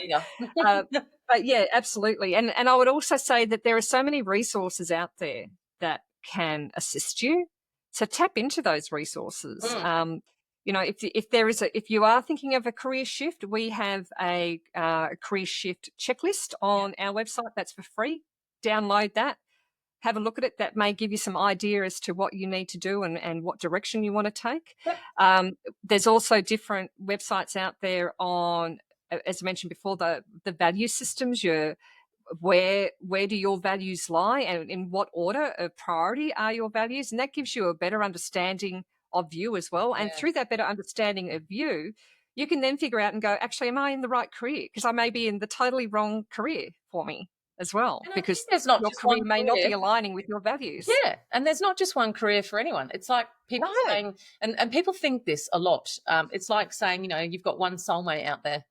neither. But yeah, absolutely. And I would also say that there are so many resources out there that can assist you. So tap into those resources. If you are thinking of a career shift, we have a career shift checklist on our website. That's for free. Download that. Have a look at it. That may give you some idea as to what you need to do and what direction you want to take. There's also different websites out there on, as I mentioned before, the value systems. Where do your values lie, and in what order of priority are your values? And that gives you a better understanding of you as well. And through that better understanding of you, you can then figure out and go, actually, am I in the right career? Because I may be in the totally wrong career for me as well, because your career may not be aligning with your values. Yeah, and there's not just one career for anyone. It's like people saying, and people think this a lot. It's like saying, you've got one soulmate out there.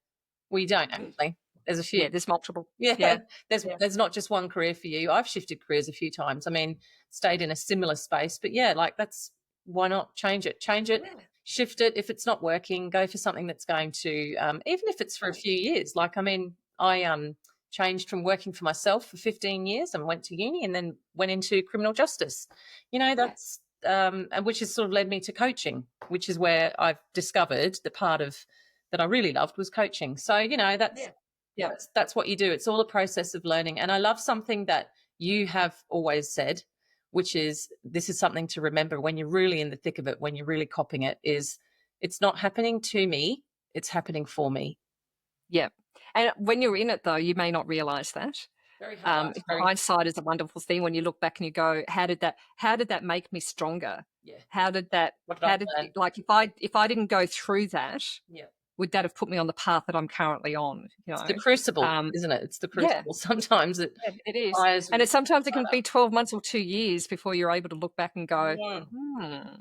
Well, you don't actually. There's a few. Yeah, there's multiple. There's not just one career for you. I've shifted careers a few times. I mean, stayed in a similar space, but that's why not change it? Shift it. If it's not working, go for something that's going to, even if it's for a few years. I changed from working for myself for 15 years and went to uni, and then went into criminal justice. That's and which has sort of led me to coaching, which is where I've discovered the part of that I really loved was coaching. So that's what you do. It's all a process of learning. And I love something that you have always said, which is, this is something to remember when you're really in the thick of it, when you're really copping it, is it's not happening to me, it's happening for me. Yeah. And when you're in it, though, you may not realize that. Very hard. Hindsight is a wonderful thing when you look back and you go, how did that make me stronger? Yeah. If I didn't go through that, would that have put me on the path that I'm currently on? It's the crucible, isn't it? It's the crucible. Sometimes it is. And sometimes it can be 12 months or 2 years before you're able to look back and go,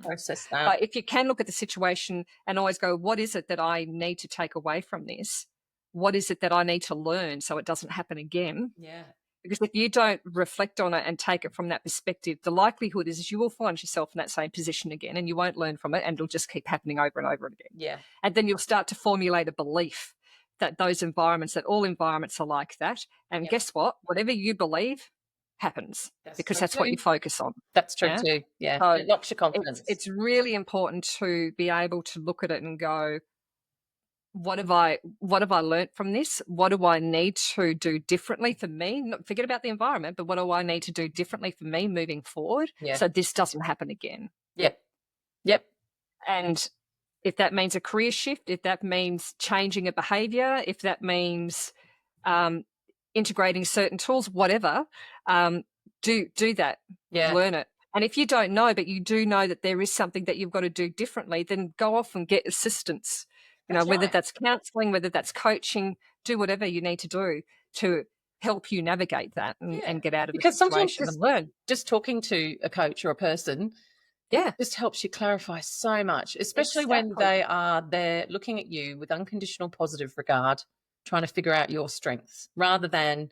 process that. But if you can look at the situation and always go, what is it that I need to take away from this? What is it that I need to learn so it doesn't happen again? Yeah. Because if you don't reflect on it and take it from that perspective, the likelihood is you will find yourself in that same position again, and you won't learn from it, and it'll just keep happening over and over again. Yeah. And then you'll start to formulate a belief that that all environments are like that. And guess what? Whatever you believe happens, because that's what you focus on. That's true too. Yeah. So it knocks your confidence. It's really important to be able to look at it and go, what have I learnt from this? What do I need to do differently for me? Not forget about the environment, but what do I need to do differently for me moving forward so this doesn't happen again? Yep. And if that means a career shift, if that means changing a behavior, if that means integrating certain tools, whatever, do that. Learn it. And if you don't know, but you do know that there is something that you've got to do differently, then go off and get assistance. Whether that's counseling, whether that's coaching, do whatever you need to do to help you navigate that and get out of the situation and learn. Just talking to a coach or a person, it just helps you clarify so much, especially when they're looking at you with unconditional positive regard, trying to figure out your strengths, rather than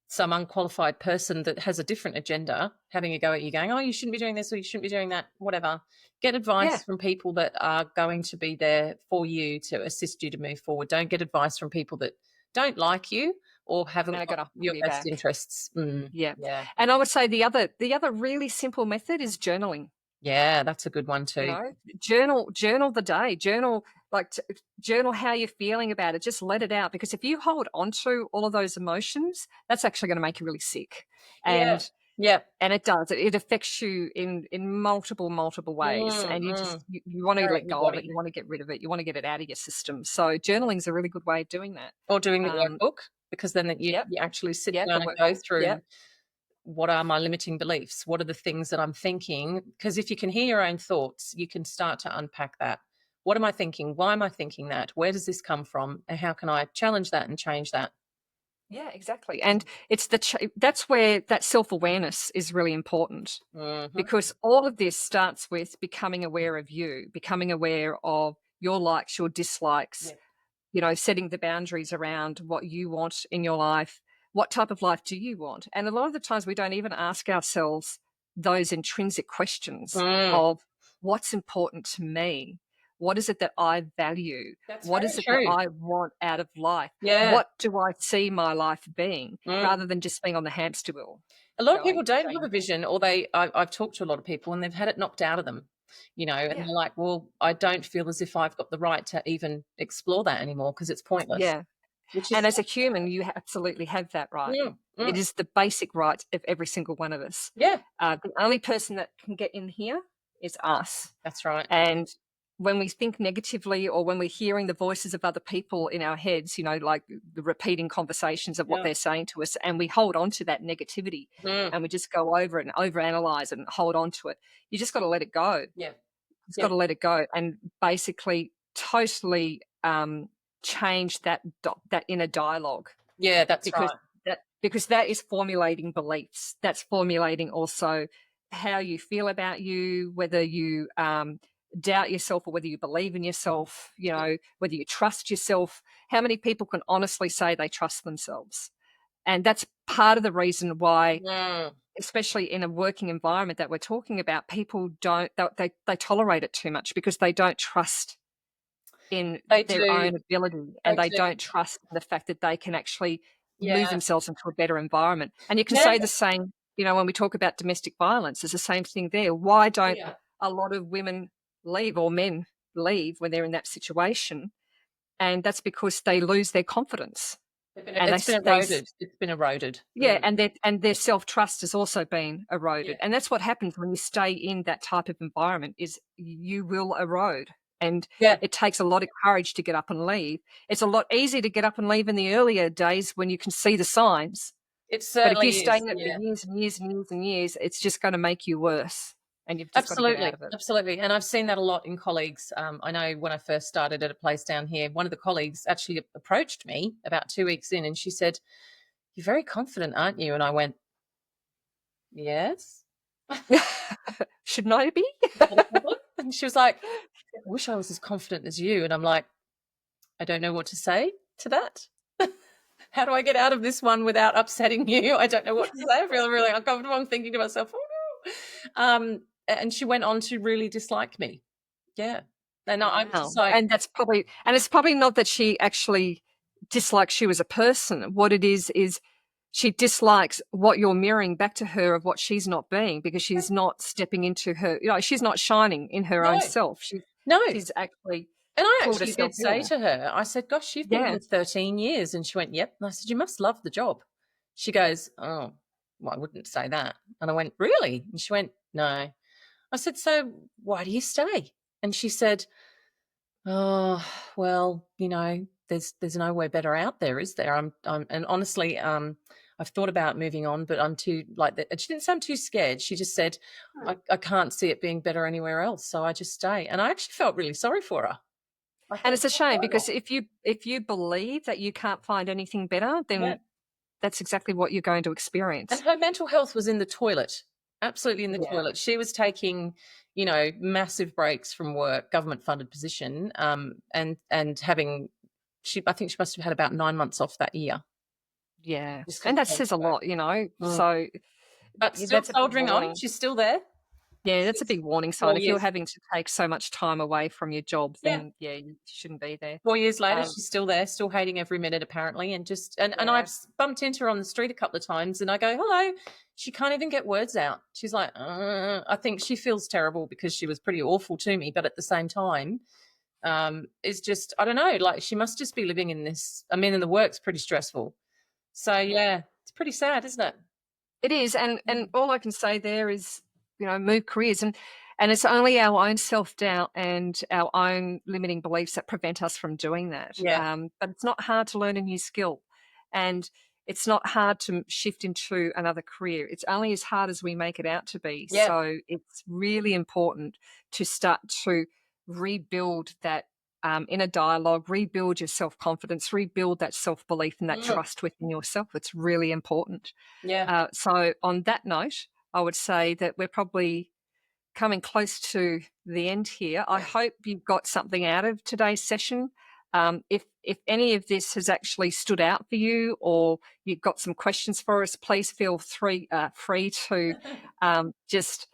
some unqualified person that has a different agenda having a go at you, going, oh, you shouldn't be doing this or you shouldn't be doing that, whatever. Get advice from people that are going to be there for you to assist you to move forward. Don't get advice from people that don't like you or haven't got your best interests. Yeah. And I would say the other really simple method is journaling. Yeah, that's a good one too. Journal the day, journal how you're feeling about it. Just let it out, because if you hold on to all of those emotions, that's actually going to make you really sick. And and it does. It affects you in multiple ways. And you want to let go of it. You want to get rid of it. You want to get it out of your system. So journaling is a really good way of doing that. Or doing the workbook, because then you actually sit down and go through. What are my limiting beliefs? What are the things that I'm thinking? Because if you can hear your own thoughts, you can start to unpack that. What am I thinking? Why am I thinking that? Where does this come from? And how can I challenge that and change that? Yeah, exactly. And it's that's where that self-awareness is really important, because all of this starts with becoming aware of you, becoming aware of your likes, your dislikes, setting the boundaries around what you want in your life. What type of life do you want? And a lot of the times we don't even ask ourselves those intrinsic questions of what's important to me? What is it that I value? What is it that I want out of life? What do I see my life being, rather than just being on the hamster wheel? A lot of people don't have a vision, or I've talked to a lot of people and they've had it knocked out of them, and they're like, well, I don't feel as if I've got the right to even explore that anymore because it's pointless. Yeah. And as a human, you absolutely have that right. It is the basic right of every single one of us. The only person that can get in here is us. That's right. And when we think negatively, or when we're hearing the voices of other people in our heads, like the repeating conversations of what they're saying to us, and we hold on to that negativity and we just go over it and overanalyze it and hold on to it, you just got to let it go. You've got to let it go and basically totally change that inner dialogue. That's because right. Because that is formulating beliefs. That's formulating also how you feel about you, whether you doubt yourself or whether you believe in yourself, whether you trust yourself. How many people can honestly say they trust themselves? And that's part of the reason why, especially in a working environment that we're talking about, people they tolerate it too much, because they don't trust in their own ability, and they don't trust the fact that they can actually move themselves into a better environment. And you can say the same, when we talk about domestic violence, it's the same thing there. Why don't a lot of women leave, or men leave, when they're in that situation? And that's because they lose their confidence. It's been eroded. Yeah, and their self-trust has also been eroded. And that's what happens when you stay in that type of environment, is you will erode. And it takes a lot of courage to get up and leave. It's a lot easier to get up and leave in the earlier days when you can see the signs. It certainly But if you stay in it for years and years and years and years, it's just going to make you worse. And you've just got to get out of it. Absolutely. And I've seen that a lot in colleagues. I know when I first started at a place down here, one of the colleagues actually approached me about 2 weeks in, and she said, "You're very confident, aren't you?" And I went, "Yes." Shouldn't I be? And she was like, "I wish I was as confident as you." And I'm like, I don't know what to say to that. How do I get out of this one without upsetting you? I don't know what to say. I feel really uncomfortable. I'm thinking to myself, oh no. And she went on to really dislike me. Yeah. And I'm just like, and it's probably not that she actually dislikes you as a person. What it is she dislikes what you're mirroring back to her of what she's not being, because she's not stepping into her, she's not shining in her own self. She's actually And I pulled actually herself did say in. to her, I said, gosh, you've been Yeah. here 13 years. And she went, yep. And I said, you must love the job. She goes, oh, well, I wouldn't say that. And I went, really? And she went, no. I said, so why do you stay? And she said, oh, well, you know, there's nowhere better out there, is there? And honestly, I've thought about moving on, but I'm too like that. She didn't sound too scared. She just said, I can't see it being better anywhere else, so I just stay. And I actually felt really sorry for her. And it's a shame because if you believe that you can't find anything better, then that's exactly what you're going to experience. And her mental health was in the toilet, absolutely in the toilet. She was taking, you know, massive breaks from work, government-funded position, and having, I think she must have had about 9 months off that year. Yeah, and that says a lot, you know. So, but still soldiering on. She's still there. Yeah, that's a big warning sign. If you're having to take so much time away from your job, then you shouldn't be there. 4 years later, she's still there, still hating every minute apparently, and just and I've bumped into her on the street a couple of times, and I go, hello. She can't even get words out. She's like, I think she feels terrible because she was pretty awful to me, but at the same time, it's just, I don't know, like she must just be living in this. I mean, and the work's pretty stressful. So yeah, it's pretty sad, isn't it? It is, and all I can say there is, you know, move careers, and it's only our own self-doubt and our own limiting beliefs that prevent us from doing that. But it's not hard to learn a new skill, and it's not hard to shift into another career. It's only as hard as we make it out to be. So it's really important to start to rebuild that inner dialogue, rebuild your self-confidence, rebuild that self-belief and that trust within yourself. It's really important. So on that note, I would say that we're probably coming close to the end here. I hope you've got something out of today's session. If any of this has actually stood out for you, or you've got some questions for us, please feel free to just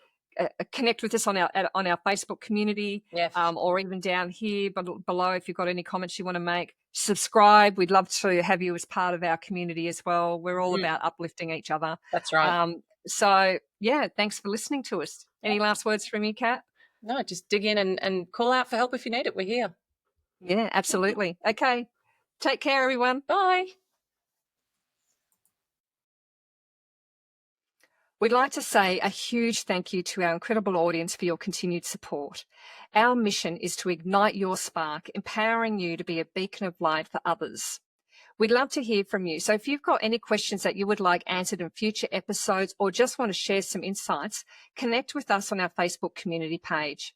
connect with us on our Facebook community, or even down here below if you've got any comments you want to make. Subscribe. We'd love to have you as part of our community as well. We're all about uplifting each other. That's right. So yeah, thanks for listening to us. Any last words from you, Kat? No, just dig in and call out for help if you need it. We're here. Yeah, absolutely. Okay. Take care, everyone. Bye. We'd like to say a huge thank you to our incredible audience for your continued support. Our mission is to ignite your spark, empowering you to be a beacon of light for others. We'd love to hear from you. So if you've got any questions that you would like answered in future episodes, or just want to share some insights, connect with us on our Facebook community page.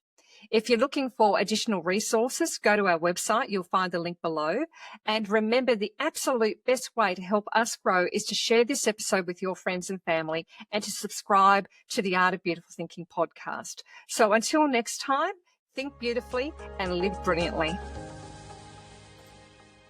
If you're looking for additional resources, go to our website. You'll find the link below. And remember, the absolute best way to help us grow is to share this episode with your friends and family, and to subscribe to the Art of Beautiful Thinking podcast. So until next time, think beautifully and live brilliantly.